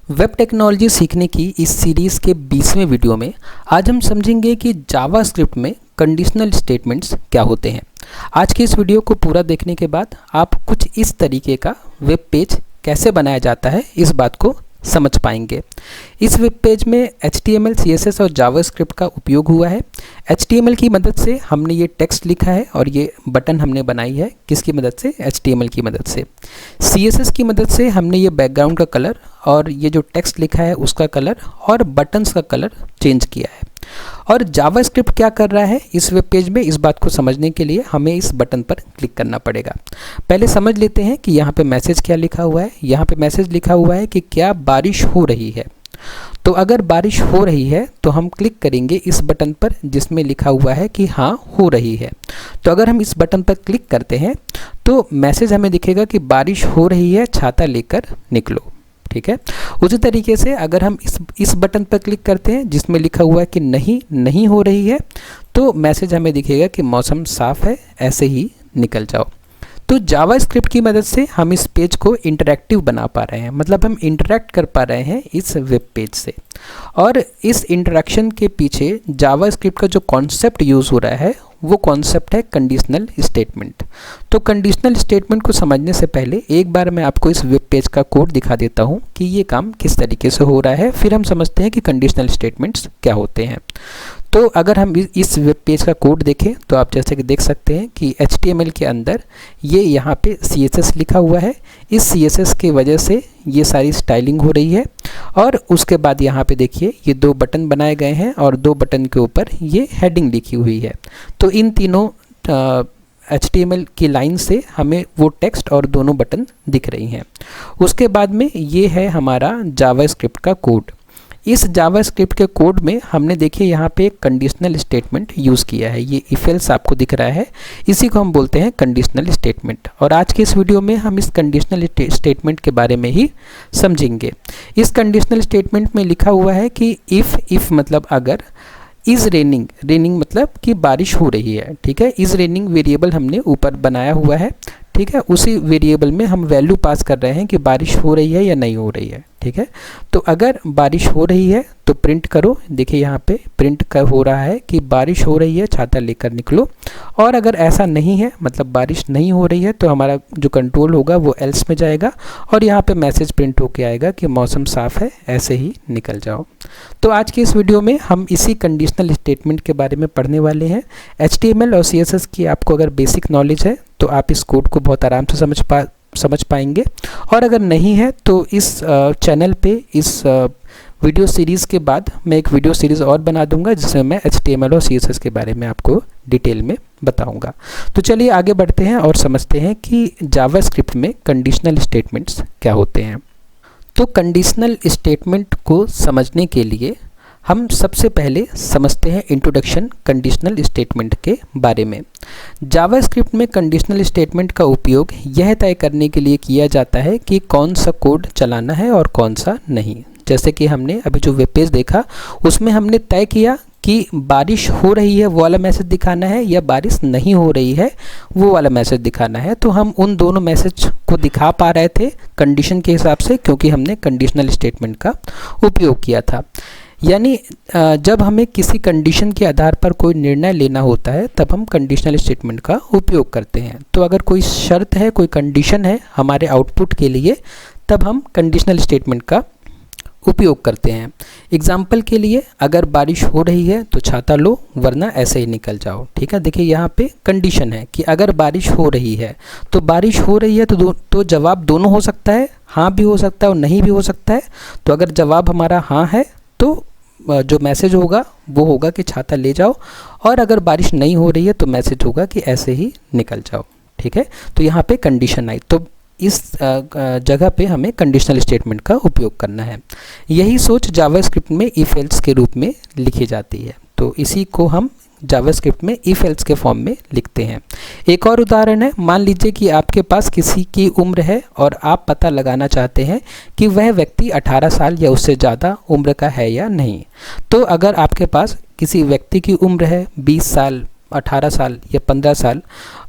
Web technology सीखने की इस सीरीज़ के 20वें वीडियो में आज हम समझेंगे कि जावास्क्रिप्ट में कंडीशनल स्टेटमेंट्स क्या होते हैं। आज के इस वीडियो को पूरा देखने के बाद आप कुछ इस तरीके का वेब पेज कैसे बनाया जाता है इस बात को समझ पाएंगे। इस वेब पेज में HTML, CSS और जावास्क्रिप्ट का उपयोग हुआ है। HTML की मदद से हमने ये टेक्स्ट लिखा है और ये बटन हमने बनाई है किसकी मदद से? HTML की मदद से। CSS की मदद से हमने ये बैकग्राउंड का कलर और ये जो टेक्स्ट लिखा है उसका कलर और बटन्स का कलर चेंज किया है। और जावास्क्रिप्ट क्या कर रहा है इस वेब पेज में, इस बात को समझने के लिए हमें इस बटन पर क्लिक करना पड़ेगा। पहले समझ लेते हैं कि यहाँ पे मैसेज क्या लिखा हुआ है। यहाँ पे मैसेज लिखा हुआ है कि क्या बारिश हो रही है। तो अगर बारिश हो रही है तो हम क्लिक करेंगे इस बटन पर जिसमें लिखा हुआ है कि हाँ हो रही है। तो अगर हम इस बटन पर क्लिक करते हैं तो मैसेज हमें दिखेगा कि बारिश हो रही है, छाता लेकर निकलो। ठीक है। उसी तरीके से अगर हम इस बटन पर क्लिक करते हैं जिसमें लिखा हुआ है कि नहीं हो रही है, तो मैसेज हमें दिखेगा कि मौसम साफ है, ऐसे ही निकल जाओ। तो जावास्क्रिप्ट की मदद से हम इस पेज को इंटरैक्टिव बना पा रहे हैं, मतलब हम इंटरैक्ट कर पा रहे हैं इस वेब पेज से। और इस इंटरैक्शन के पीछे जावास्क्रिप्ट का जो कॉन्सेप्ट यूज़ हो रहा है वो कॉन्सेप्ट है कंडीशनल स्टेटमेंट। तो कंडीशनल स्टेटमेंट को समझने से पहले एक बार मैं आपको इस वेब पेज का कोड दिखा देता हूँ कि ये काम किस तरीके से हो रहा है, फिर हम समझते हैं कि कंडीशनल स्टेटमेंट्स क्या होते हैं। तो अगर हम इस वेब पेज का कोड देखें तो आप जैसे कि देख सकते हैं कि HTML के अंदर ये यहाँ पे CSS लिखा हुआ है। इस CSS की वजह से ये सारी स्टाइलिंग हो रही है। और उसके बाद यहाँ पे देखिए ये दो बटन बनाए गए हैं और दो बटन के ऊपर ये हेडिंग लिखी हुई है। तो इन तीनों HTML की लाइन से हमें वो टेक्स्ट और दोनों बटन दिख रही हैं। उसके बाद में ये है हमारा जावास्क्रिप्ट का कोड। इस जावास्क्रिप्ट के कोड में हमने देखिए यहाँ पे एक कंडीशनल स्टेटमेंट यूज़ किया है। ये इफ एल्स आपको दिख रहा है, इसी को हम बोलते हैं कंडीशनल स्टेटमेंट। और आज के इस वीडियो में हम इस कंडीशनल स्टेटमेंट के बारे में ही समझेंगे। इस कंडीशनल स्टेटमेंट में लिखा हुआ है कि इफ़ मतलब अगर, इज़ रेनिंग मतलब कि बारिश हो रही है। ठीक है। इज़ रेनिंग वेरिएबल हमने ऊपर बनाया हुआ है। ठीक है। उसी वेरिएबल में हम वैल्यू पास कर रहे हैं कि बारिश हो रही है या नहीं हो रही है। ठीक है। तो अगर बारिश हो रही है तो प्रिंट करो। देखिए यहाँ पे प्रिंट हो रहा है कि बारिश हो रही है, छाता लेकर निकलो। और अगर ऐसा नहीं है, मतलब बारिश नहीं हो रही है, तो हमारा जो कंट्रोल होगा वो एल्स में जाएगा और यहाँ पे मैसेज प्रिंट होके आएगा कि मौसम साफ़ है, ऐसे ही निकल जाओ। तो आज के इस वीडियो में हम इसी कंडीशनल स्टेटमेंट के बारे में पढ़ने वाले हैं। HTML और CSS की आपको अगर बेसिक नॉलेज है तो आप इस कोड को बहुत आराम से समझ पाएंगे। और अगर नहीं है तो इस चैनल पे इस वीडियो सीरीज़ के बाद मैं एक वीडियो सीरीज़ और बना दूंगा जिसमें मैं HTML और CSS के बारे में आपको डिटेल में बताऊंगा। तो चलिए आगे बढ़ते हैं और समझते हैं कि जावास्क्रिप्ट में कंडीशनल स्टेटमेंट्स क्या होते हैं। तो कंडीशनल स्टेटमेंट को समझने के लिए हम सबसे पहले समझते हैं इंट्रोडक्शन कंडीशनल स्टेटमेंट के बारे में। जावास्क्रिप्ट में कंडीशनल स्टेटमेंट का उपयोग यह तय करने के लिए किया जाता है कि कौन सा कोड चलाना है और कौन सा नहीं। जैसे कि हमने अभी जो वेब पेज देखा उसमें हमने तय किया कि बारिश हो रही है वो वाला मैसेज दिखाना है या बारिश नहीं हो रही है वो वाला मैसेज दिखाना है। तो हम उन दोनों मैसेज को दिखा पा रहे थे कंडीशन के हिसाब से, क्योंकि हमने कंडीशनल स्टेटमेंट का उपयोग किया था। यानी जब हमें किसी कंडीशन के आधार पर कोई निर्णय लेना होता है तब हम कंडीशनल स्टेटमेंट का उपयोग करते हैं। तो अगर कोई शर्त है, कोई कंडीशन है हमारे आउटपुट के लिए, तब हम कंडीशनल स्टेटमेंट का उपयोग करते हैं। एग्जाम्पल के लिए अगर बारिश हो रही है तो छाता लो वरना ऐसे ही निकल जाओ। ठीक है। देखिए यहाँ पे कंडीशन है कि अगर बारिश हो रही है, तो बारिश हो रही है तो जवाब दोनों हो सकता है, हाँ भी हो सकता है और नहीं भी हो सकता है। तो अगर जवाब हमारा हाँ है तो जो मैसेज होगा वो होगा कि छाता ले जाओ, और अगर बारिश नहीं हो रही है तो मैसेज होगा कि ऐसे ही निकल जाओ। ठीक है। तो यहाँ पे कंडीशन आई, तो इस जगह पे हमें कंडीशनल स्टेटमेंट का उपयोग करना है। यही सोच जावास्क्रिप्ट में इफ एल्स के रूप में लिखी जाती है। तो इसी को हम जावास्क्रिप्ट में इफ एल्स के फॉर्म में लिखते हैं। एक और उदाहरण है, मान लीजिए कि आपके पास किसी की उम्र है और आप पता लगाना चाहते हैं कि वह व्यक्ति 18 साल या उससे ज़्यादा उम्र का है या नहीं। तो अगर आपके पास किसी व्यक्ति की उम्र है 20 साल, 18 साल या 15 साल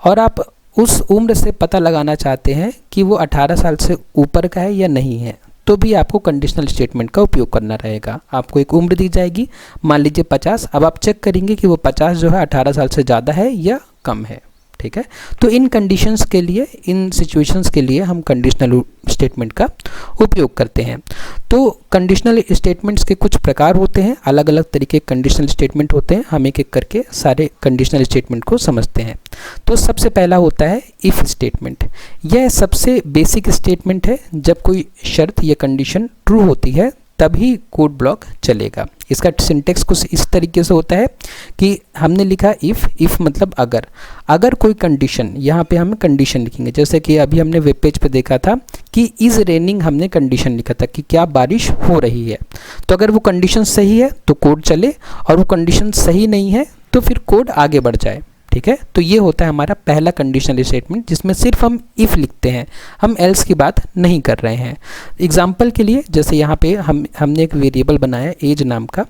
और आप उस उम्र से पता लगाना चाहते हैं कि वो 18 साल से ऊपर का है या नहीं है, तो भी आपको कंडीशनल स्टेटमेंट का उपयोग करना रहेगा। आपको एक उम्र दी जाएगी, मान लीजिए 50, अब आप चेक करेंगे कि वो 50 जो है 18 साल से ज़्यादा है या कम है, ठीक है। तो इन कंडीशंस के लिए, इन सिचुएशंस के लिए हम कंडीशनल स्टेटमेंट का उपयोग करते हैं। तो कंडीशनल स्टेटमेंट्स के कुछ प्रकार होते हैं, अलग अलग तरीके के कंडीशनल स्टेटमेंट होते हैं। हम एक एक करके सारे कंडीशनल स्टेटमेंट को समझते हैं। तो सबसे पहला होता है इफ़ स्टेटमेंट। यह सबसे बेसिक स्टेटमेंट है। जब कोई शर्त या कंडीशन ट्रू होती है तभी कोड ब्लॉक चलेगा। इसका सिंटेक्स कुछ इस तरीके से होता है कि हमने लिखा इफ़ मतलब अगर कोई कंडीशन, यहाँ पे हम कंडीशन लिखेंगे। जैसे कि अभी हमने वेब पेज पे देखा था कि इज़ रेनिंग, हमने कंडीशन लिखा था कि क्या बारिश हो रही है। तो अगर वो कंडीशन सही है तो कोड चले, और वो कंडीशन सही नहीं है तो फिर कोड आगे बढ़ जाए, ठीक है। तो ये होता है हमारा पहला कंडीशनल स्टेटमेंट, जिसमें सिर्फ हम इफ़ लिखते हैं, हम एल्स की बात नहीं कर रहे हैं। एग्जाम्पल के लिए, जैसे यहाँ पे हमने एक वेरिएबल बनाया एज नाम का,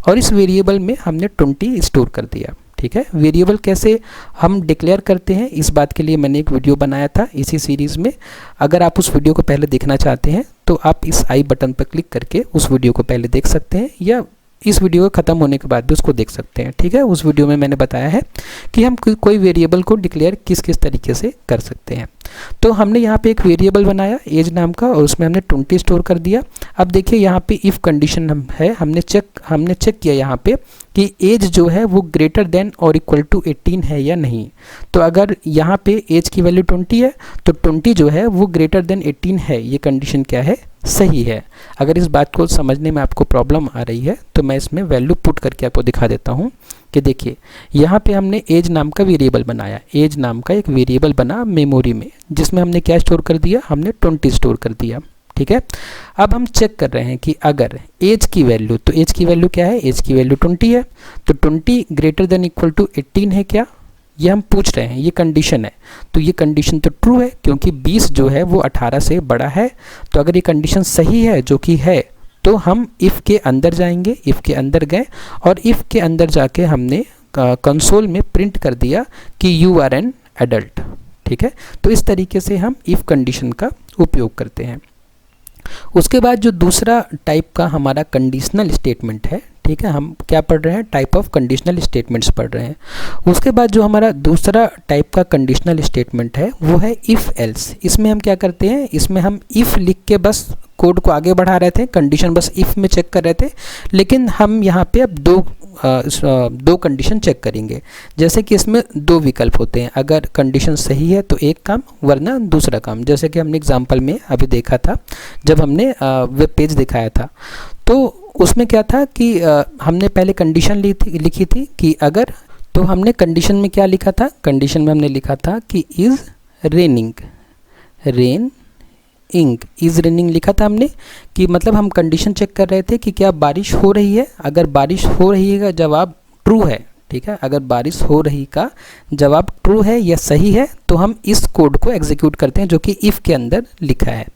और इस वेरिएबल में हमने 20 स्टोर कर दिया, ठीक है। वेरिएबल कैसे हम डिक्लेयर करते हैं, इस बात के लिए मैंने एक वीडियो बनाया था इसी सीरीज़ में। अगर आप उस वीडियो को पहले देखना चाहते हैं तो आप इस आई बटन पर क्लिक करके उस वीडियो को पहले देख सकते हैं, या इस वीडियो के ख़त्म होने के बाद भी उसको देख सकते हैं, ठीक है। उस वीडियो में मैंने बताया है कि हम कोई वेरिएबल को डिक्लेयर किस किस तरीके से कर सकते हैं। तो हमने यहाँ पे एक वेरिएबल बनाया एज नाम का, और उसमें हमने 20 स्टोर कर दिया। अब देखिए यहाँ पे इफ़ कंडीशन है, हमने चेक किया यहाँ पे कि एज जो है वो ग्रेटर देन और इक्वल टू 18 है या नहीं। तो अगर यहाँ पे एज की वैल्यू 20 है तो 20 जो है वो ग्रेटर देन 18 है, ये कंडीशन क्या है, सही है। अगर इस बात को समझने में आपको प्रॉब्लम आ रही है तो मैं इसमें वैल्यू पुट करके आपको दिखा देता हूँ कि देखिए यहाँ पे हमने एज नाम का वेरिएबल बनाया। एज नाम का एक वेरिएबल बना मेमोरी में, जिसमें हमने क्या स्टोर कर दिया, हमने 20 स्टोर कर दिया, ठीक है। अब हम चेक कर रहे हैं कि अगर एज की वैल्यू, तो एज की वैल्यू क्या है, एज की वैल्यू 20 है, तो 20 ग्रेटर देन इक्वल टू 18 है क्या, ये हम पूछ रहे हैं, ये कंडीशन है। तो ये कंडीशन तो ट्रू है, क्योंकि 20 जो है वो 18 से बड़ा है। तो अगर ये कंडीशन सही है, जो कि है, तो हम इफ़ के अंदर जाएंगे, इफ़ के अंदर गए, और इफ़ के अंदर जाके हमने कंसोल में प्रिंट कर दिया कि यू आर एन एडल्ट, ठीक है। तो इस तरीके से हम इफ़ कंडीशन का उपयोग करते हैं। उसके बाद जो दूसरा टाइप का हमारा कंडीशनल स्टेटमेंट है, ठीक है, हम क्या पढ़ रहे हैं, टाइप ऑफ कंडीशनल स्टेटमेंट्स पढ़ रहे हैं। उसके बाद जो हमारा दूसरा टाइप का कंडीशनल स्टेटमेंट है वो है इफ़ एल्स। इसमें हम क्या करते हैं, इसमें हम इफ़ लिख के बस कोड को आगे बढ़ा रहे थे, कंडीशन बस इफ़ में चेक कर रहे थे, लेकिन हम यहाँ पे अब दो कंडीशन चेक करेंगे। जैसे कि इसमें दो विकल्प होते हैं, अगर कंडीशन सही है तो एक काम, वरना दूसरा काम। जैसे कि हमने एग्जांपल में अभी देखा था जब हमने वेब पेज दिखाया था, तो उसमें क्या था कि हमने पहले कंडीशन लिखी थी कि अगर, तो हमने कंडीशन में क्या लिखा था, कंडीशन में हमने लिखा था कि इज़ रेनिंग, इज़ रेनिंग लिखा था हमने, कि मतलब हम कंडीशन चेक कर रहे थे कि क्या बारिश हो रही है। अगर बारिश हो रही है का जवाब ट्रू है, ठीक है, अगर बारिश हो रही का जवाब ट्रू है या सही है, तो हम इस कोड को एग्जीक्यूट करते हैं जो कि इफ़ के अंदर लिखा है।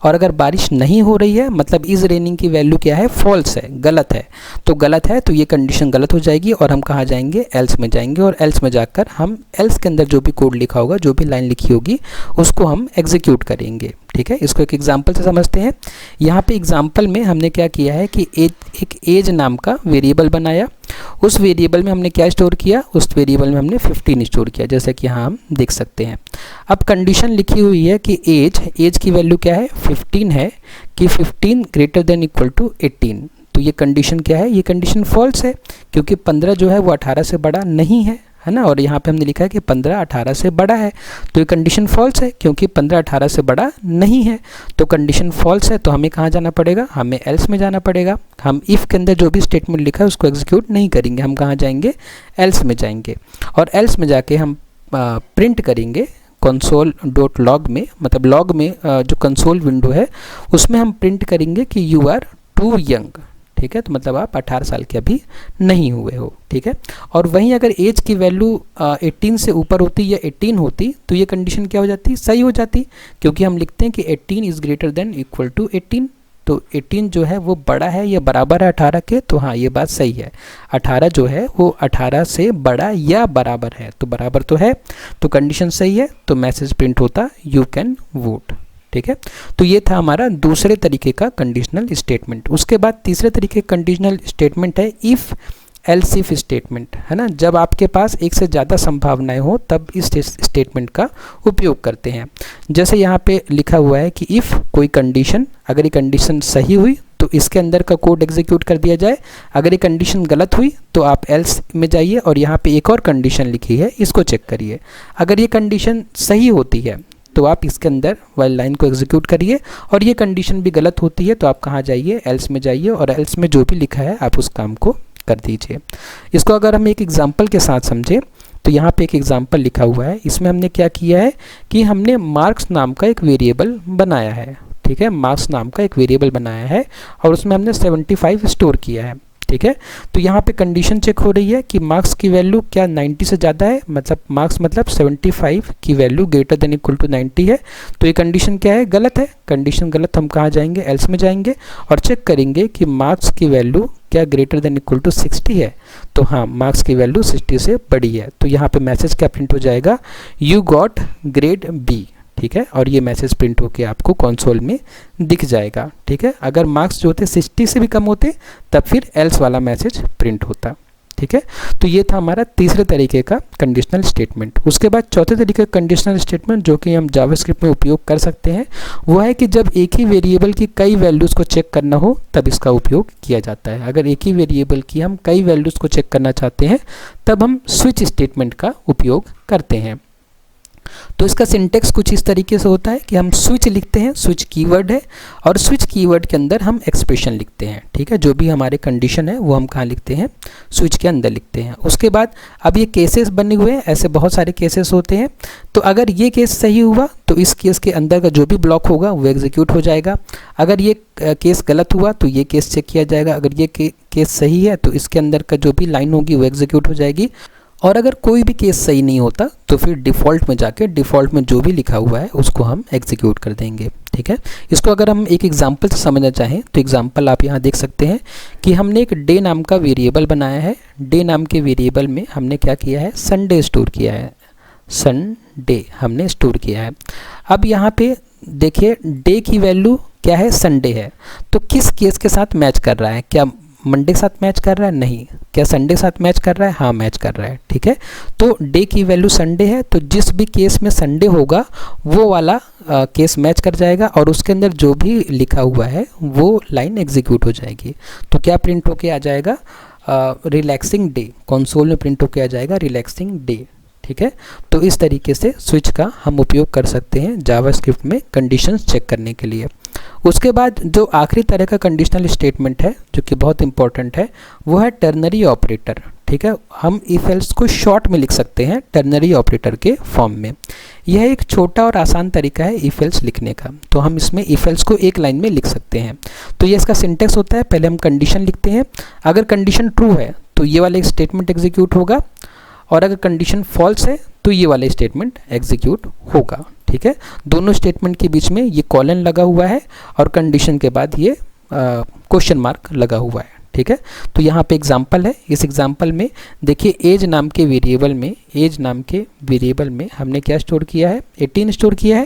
और अगर बारिश नहीं हो रही है, मतलब इज़ रेनिंग की वैल्यू क्या है, फॉल्स है, गलत है, तो गलत है, तो ये कंडीशन गलत हो जाएगी, और हम कहाँ जाएंगे, एल्स में जाएंगे, और एल्स में जाकर हम एल्स के अंदर जो भी कोड लिखा होगा, जो भी लाइन लिखी होगी, उसको हम एग्जीक्यूट करेंगे, ठीक है। इसको एक एग्जाम्पल से समझते हैं। यहाँ पे एग्जाम्पल में हमने क्या किया है कि एक एज नाम का वेरिएबल बनाया। उस वेरिएबल में हमने क्या स्टोर किया, उस वेरिएबल में हमने 15 स्टोर किया, जैसे कि यहाँ हम देख सकते हैं। अब कंडीशन लिखी हुई है कि एज की वैल्यू क्या है, 15 है, कि 15 ग्रेटर देन इक्वल टू 18। तो ये कंडीशन क्या है, ये कंडीशन फॉल्स है, क्योंकि 15 जो है वो 18 से बड़ा नहीं है, है ना। और यहाँ पे हमने लिखा है कि 15 18 से बड़ा है, तो ये कंडीशन फॉल्स है, क्योंकि 15 18 से बड़ा नहीं है। तो कंडीशन फॉल्स है, तो हमें कहाँ जाना पड़ेगा, हमें एल्स में जाना पड़ेगा। हम इफ़ के अंदर जो भी स्टेटमेंट लिखा है उसको एग्जीक्यूट नहीं करेंगे, हम कहाँ जाएंगे, एल्स में जाएंगे। और एल्स में जाके हम प्रिंट करेंगे console.log में, मतलब लॉग में जो कंसोल विंडो है उसमें हम प्रिंट करेंगे कि यू आर टू यंग, ठीक है। तो मतलब आप 18 साल के अभी नहीं हुए हो, ठीक है। और वहीं अगर एज की वैल्यू 18 से ऊपर होती या 18 होती, तो ये कंडीशन क्या हो जाती, सही हो जाती, क्योंकि हम लिखते हैं कि 18 is greater than equal to 18। तो 18 जो है वो बड़ा है या बराबर है 18 के, तो हाँ ये बात सही है, 18 जो है वो 18 से बड़ा या बराबर है, तो बराबर तो है, तो कंडीशन सही है, तो मैसेज प्रिंट होता यू कैन वोट, ठीक है। तो ये था हमारा दूसरे तरीके का कंडीशनल स्टेटमेंट। उसके बाद तीसरे तरीके का कंडीशनल स्टेटमेंट है इफ़ एल्स इफ स्टेटमेंट, है ना। जब आपके पास एक से ज़्यादा संभावनाएं हो तब इस स्टेटमेंट का उपयोग करते हैं। जैसे यहाँ पे लिखा हुआ है कि इफ़ कोई कंडीशन, अगर ये कंडीशन सही हुई तो इसके अंदर का कोड एग्जीक्यूट कर दिया जाए, अगर ये कंडीशन गलत हुई तो आप एल्स में जाइए और यहाँ पे एक और कंडीशन लिखी है, इसको चेक करिए। अगर ये कंडीशन सही होती है तो आप इसके अंदर वाइल लाइन को एग्जीक्यूट करिए, और ये कंडीशन भी गलत होती है तो आप कहाँ जाइए, एल्स में जाइए, और एल्स में जो भी लिखा है आप उस काम को कर दीजिए। इसको अगर हम एक एग्जाम्पल के साथ समझें तो यहाँ पे एक एग्जाम्पल लिखा हुआ है। इसमें हमने क्या किया है कि हमने मार्क्स नाम का एक वेरिएबल बनाया है, ठीक है। मार्क्स नाम का एक वेरिएबल बनाया है और उसमें हमने 75 स्टोर किया है, ठीक है। तो यहाँ पे कंडीशन चेक हो रही है कि मार्क्स की वैल्यू क्या 90 से ज़्यादा है, मतलब मार्क्स मतलब 75 की value greater than equal to 90 है। तो ये कंडीशन क्या है, गलत है। कंडीशन गलत, हम कहाँ जाएंगे, एल्स में जाएंगे और चेक करेंगे कि मार्क्स की वैल्यू क्या ग्रेटर देन इक्वल टू 60 है। तो हाँ, मार्क्स की वैल्यू 60 से बड़ी है। तो यहाँ पे मैसेज क्या प्रिंट हो जाएगा, यू गॉट ग्रेड बी, ठीक है। और ये मैसेज प्रिंट होके आपको कंसोल में दिख जाएगा, ठीक है। अगर मार्क्स जो होते 60 से भी कम होते तब फिर एल्स वाला मैसेज प्रिंट होता, ठीक है। तो ये था हमारा तीसरे तरीके का कंडीशनल स्टेटमेंट। उसके बाद चौथे तरीके का कंडीशनल स्टेटमेंट जो कि हम जावास्क्रिप्ट में उपयोग कर सकते हैं वो है कि जब एक ही वेरिएबल की कई वैल्यूज़ को चेक करना हो तब इसका उपयोग किया जाता है। अगर एक ही वेरिएबल की हम कई वैल्यूज़ को चेक करना चाहते हैं तब हम स्विच स्टेटमेंट का उपयोग करते हैं। तो इसका सिंटेक्स कुछ इस तरीके से होता है कि हम स्विच लिखते हैं, स्विच कीवर्ड है, और स्विच कीवर्ड के अंदर हम एक्सप्रेशन लिखते हैं, ठीक है। जो भी हमारे कंडीशन है वो हम कहाँ लिखते हैं, स्विच के अंदर लिखते हैं। उसके बाद अब ये केसेस बने हुए हैं, ऐसे बहुत सारे केसेस होते हैं। तो अगर ये केस सही हुआ तो इस केस के अंदर का जो भी ब्लॉक होगा वो एग्जीक्यूट हो जाएगा। अगर ये केस गलत हुआ तो ये केस चेक किया जाएगा। अगर ये केस सही है तो इसके अंदर का जो भी लाइन होगी वो एग्जीक्यूट हो जाएगी। और अगर कोई भी केस सही नहीं होता तो फिर डिफ़ॉल्ट में जाके डिफ़ॉल्ट में जो भी लिखा हुआ है उसको हम एग्जीक्यूट कर देंगे, ठीक है। इसको अगर हम एक एग्जांपल से समझना चाहें तो एग्जांपल आप यहाँ देख सकते हैं कि हमने एक डे नाम का वेरिएबल बनाया है। डे नाम के वेरिएबल में हमने क्या किया है, संडे स्टोर किया है, संडे हमने स्टोर किया है। अब यहाँ पे देखिए डे की वैल्यू क्या है, संडे है। तो किस केस के साथ मैच कर रहा है, क्या मंडे के साथ मैच कर रहा है, नहीं। क्या संडे साथ मैच कर रहा है, हाँ मैच कर रहा है, ठीक है। तो डे की वैल्यू संडे है तो जिस भी केस में संडे होगा वो वाला केस मैच कर जाएगा और उसके अंदर जो भी लिखा हुआ है वो लाइन एग्जीक्यूट हो जाएगी। तो क्या प्रिंट होके आ जाएगा, रिलैक्सिंग डे, कंसोल में प्रिंट होके आ जाएगा रिलैक्सिंग डे, ठीक है। तो इस तरीके से स्विच का हम उपयोग कर सकते हैं जावास्क्रिप्ट में कंडीशंस चेक करने के लिए। उसके बाद जो आखिरी तरह का कंडीशनल स्टेटमेंट है जो कि बहुत इंपॉर्टेंट है वो है टर्नरी ऑपरेटर, ठीक है। हम इफ एल्स को शॉर्ट में लिख सकते हैं टर्नरी ऑपरेटर के फॉर्म में। यह एक छोटा और आसान तरीका है इफ एल्स लिखने का। तो हम इसमें इफ एल्स को एक लाइन में लिख सकते हैं। तो ये इसका सिंटेक्स होता है, पहले हम कंडीशन लिखते हैं। अगर कंडीशन ट्रू है तो ये वाला स्टेटमेंट एग्जीक्यूट होगा, और अगर कंडीशन फॉल्स है तो ये वाला स्टेटमेंट एग्जीक्यूट होगा, ठीक है। दोनों स्टेटमेंट के बीच में ये कॉलन लगा हुआ है और कंडीशन के बाद ये क्वेश्चन मार्क लगा हुआ है, ठीक है। तो यहाँ पे एग्जांपल है। इस एग्जांपल में देखिए एज नाम के वेरिएबल में, एज नाम के वेरिएबल में हमने क्या स्टोर किया है, 18 स्टोर किया है।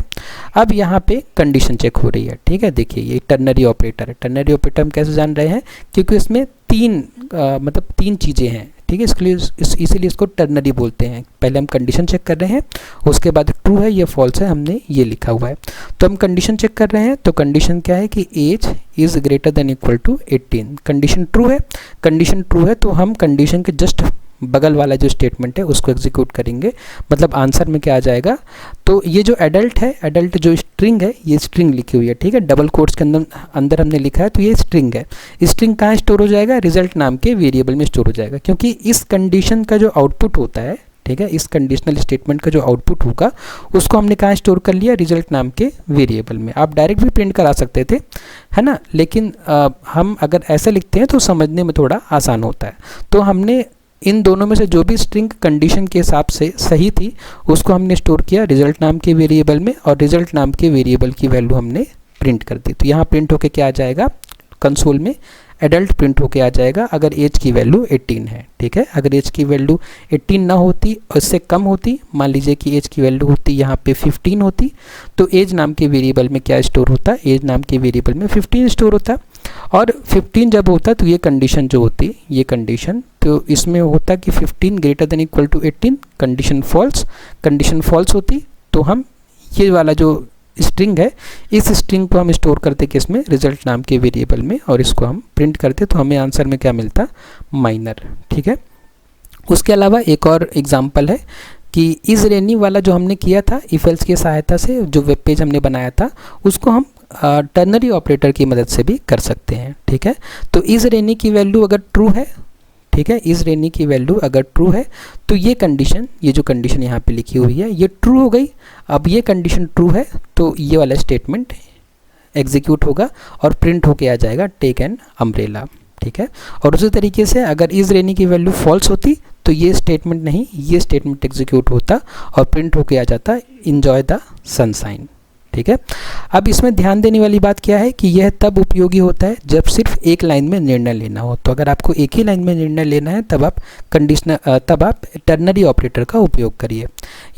अब यहाँ पे कंडीशन चेक हो रही है, ठीक है। देखिए ये टर्नरी ऑपरेटर है। टर्नरी ऑपरेटर हम कैसे जान रहे हैं, क्योंकि इसमें तीन चीज़ें हैं, ठीक है। इसीलिए इसको टर्नरी बोलते हैं। पहले हम कंडीशन चेक कर रहे हैं, उसके बाद ट्रू है ये फॉल्स है हमने ये लिखा हुआ है। तो हम कंडीशन चेक कर रहे हैं तो कंडीशन क्या है कि age is greater than equal to 18। Condition true है, कंडीशन ट्रू है तो हम कंडीशन के जस्ट बगल वाला जो स्टेटमेंट है उसको एग्जीक्यूट करेंगे। मतलब आंसर में क्या आ जाएगा, तो ये जो एडल्ट है, एडल्ट जो स्ट्रिंग है ये स्ट्रिंग लिखी हुई है, ठीक है। डबल कोट्स के अंदर हमने लिखा है तो ये स्ट्रिंग है। स्ट्रिंग कहाँ स्टोर हो जाएगा, रिजल्ट नाम के वेरिएबल में स्टोर हो जाएगा, क्योंकि इस कंडीशन का जो आउटपुट होता है, ठीक है, इस कंडीशनल स्टेटमेंट का जो आउटपुट होगा उसको हमने कहाँ स्टोर कर लिया, रिजल्ट नाम के वेरिएबल में। आप डायरेक्ट भी प्रिंट करा सकते थे, है ना, लेकिन हम अगर ऐसे लिखते हैं तो समझने में थोड़ा आसान होता है। तो हमने इन दोनों में से जो भी स्ट्रिंग कंडीशन के हिसाब से सही थी उसको हमने स्टोर किया रिजल्ट नाम के वेरिएबल में, और रिजल्ट नाम के वेरिएबल की वैल्यू हमने प्रिंट कर दी। तो यहाँ प्रिंट होके क्या आ जाएगा, कंसोल में एडल्ट प्रिंट होके आ जाएगा अगर एज की वैल्यू 18 है। ठीक है, अगर एज की वैल्यू 18 ना होती और इससे कम होती, मान लीजिए कि एज की वैल्यू होती यहाँ पे 15 होती, तो एज नाम के वेरिएबल में क्या स्टोर होता, एज नाम के वेरिएबल में 15 स्टोर होता। और 15 जब होता तो ये कंडीशन जो होती, ये कंडीशन तो इसमें होता कि 15 greater than equal to 18, condition false होती, तो हम ये वाला जो स्ट्रिंग है, इस स्ट्रिंग को हम स्टोर करते किस में, रिजल्ट नाम के वेरिएबल में, और इसको हम प्रिंट करते तो हमें आंसर में क्या मिलता, माइनर। ठीक है, उसके अलावा एक और एग्जांपल है कि इज रेनी वाला जो हमने किया था इफ एल्स की सहायता से, जो वेब पेज हमने बनाया था उसको हम टर्नरी ऑपरेटर की मदद से भी कर सकते हैं। ठीक है, तो इज रेनी की वैल्यू अगर ट्रू है, ठीक है, इज रेनी की वैल्यू अगर ट्रू है तो ये कंडीशन, ये जो कंडीशन यहाँ पे लिखी हुई है ये ट्रू हो गई। अब ये कंडीशन ट्रू है तो ये वाला स्टेटमेंट एग्जीक्यूट होगा और प्रिंट होके आ जाएगा टेक एन अम्ब्रेला। ठीक है, और उसी तरीके से अगर इज रेनी की वैल्यू फॉल्स होती तो ये स्टेटमेंट नहीं, ये स्टेटमेंट एग्जीक्यूट होता और प्रिंट होके आ जाता एंजॉय द सनशाइन। ठीक है, अब इसमें ध्यान देने वाली बात क्या है कि यह तब उपयोगी होता है जब सिर्फ एक लाइन में निर्णय लेना हो। तो अगर आपको एक ही लाइन में निर्णय लेना है तब आप टर्नरी ऑपरेटर का उपयोग करिए।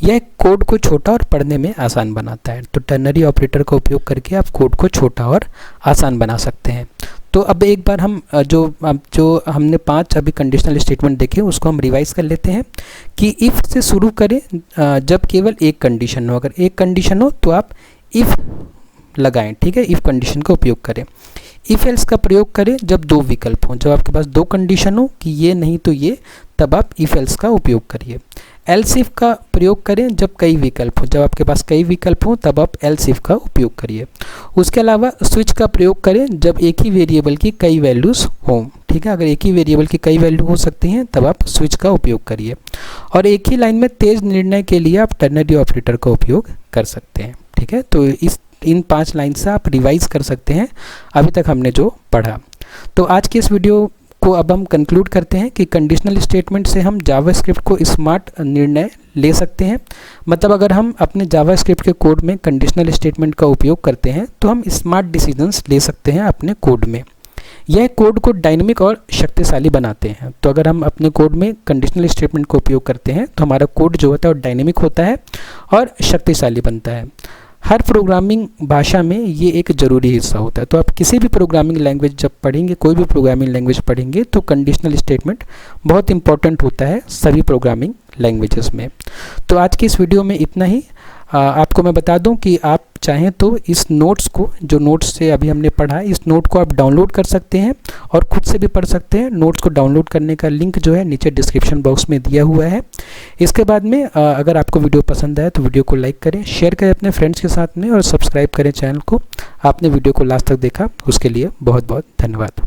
यह कोड को छोटा और पढ़ने में आसान बनाता है। तो टर्नरी ऑपरेटर का उपयोग करके आप कोड को छोटा और आसान बना सकते हैं। तो अब एक बार हम जो हमने 5 अभी कंडीशनल स्टेटमेंट देखे उसको हम रिवाइज कर लेते हैं कि इफ़ से शुरू करें जब केवल एक कंडीशन हो। अगर एक कंडीशन हो तो आप इफ़ लगाएं। ठीक है, इफ़ कंडीशन का उपयोग करें। इफ़ एल्स का प्रयोग करें जब 2 विकल्प हों, जब आपके पास 2 कंडीशन हो कि ये नहीं तो ये, तब आप इफ़ एल्स का उपयोग करिए। एल्स इफ का प्रयोग करें जब कई विकल्प हो, जब आपके पास कई विकल्प हो तब आप एल्स इफ का उपयोग करिए। उसके अलावा स्विच का प्रयोग करें जब एक ही वेरिएबल की कई वैल्यूज़ हों। ठीक है, अगर एक ही वेरिएबल की कई वैल्यू हो सकती हैं तब आप स्विच का उपयोग करिए। और एक ही लाइन में तेज निर्णय के लिए आप टर्नरी ऑपरेटर का उपयोग कर सकते हैं। ठीक है, तो इन 5 लाइन से आप रिवाइज कर सकते हैं अभी तक हमने जो पढ़ा। तो आज की इस वीडियो को अब हम कंक्लूड करते हैं कि कंडीशनल स्टेटमेंट से हम जावास्क्रिप्ट को स्मार्ट निर्णय ले सकते हैं। मतलब अगर हम अपने जावास्क्रिप्ट के कोड में कंडीशनल स्टेटमेंट का उपयोग करते हैं तो हम स्मार्ट डिसीजंस ले सकते हैं अपने कोड में। यह कोड को डायनेमिक और शक्तिशाली बनाते हैं। तो अगर हम अपने कोड में कंडीशनल स्टेटमेंट का उपयोग करते हैं तो हमारा कोड जो होता है वो डायनेमिक होता है और शक्तिशाली बनता है। हर प्रोग्रामिंग भाषा में ये एक ज़रूरी हिस्सा होता है। तो आप किसी भी प्रोग्रामिंग लैंग्वेज जब पढ़ेंगे, कोई भी प्रोग्रामिंग लैंग्वेज पढ़ेंगे तो कंडीशनल स्टेटमेंट बहुत इंपॉर्टेंट होता है सभी प्रोग्रामिंग लैंग्वेजेस में। तो आज की इस वीडियो में इतना ही। आपको मैं बता दूं कि आप चाहें तो इस नोट्स को, जो नोट्स से अभी हमने पढ़ा है, इस नोट को आप डाउनलोड कर सकते हैं और खुद से भी पढ़ सकते हैं। नोट्स को डाउनलोड करने का लिंक जो है नीचे डिस्क्रिप्शन बॉक्स में दिया हुआ है। इसके बाद में अगर आपको वीडियो पसंद आए तो वीडियो को लाइक करें, शेयर करें अपने फ्रेंड्स के साथ में और सब्सक्राइब करें चैनल को। आपने वीडियो को लास्ट तक देखा उसके लिए बहुत बहुत धन्यवाद।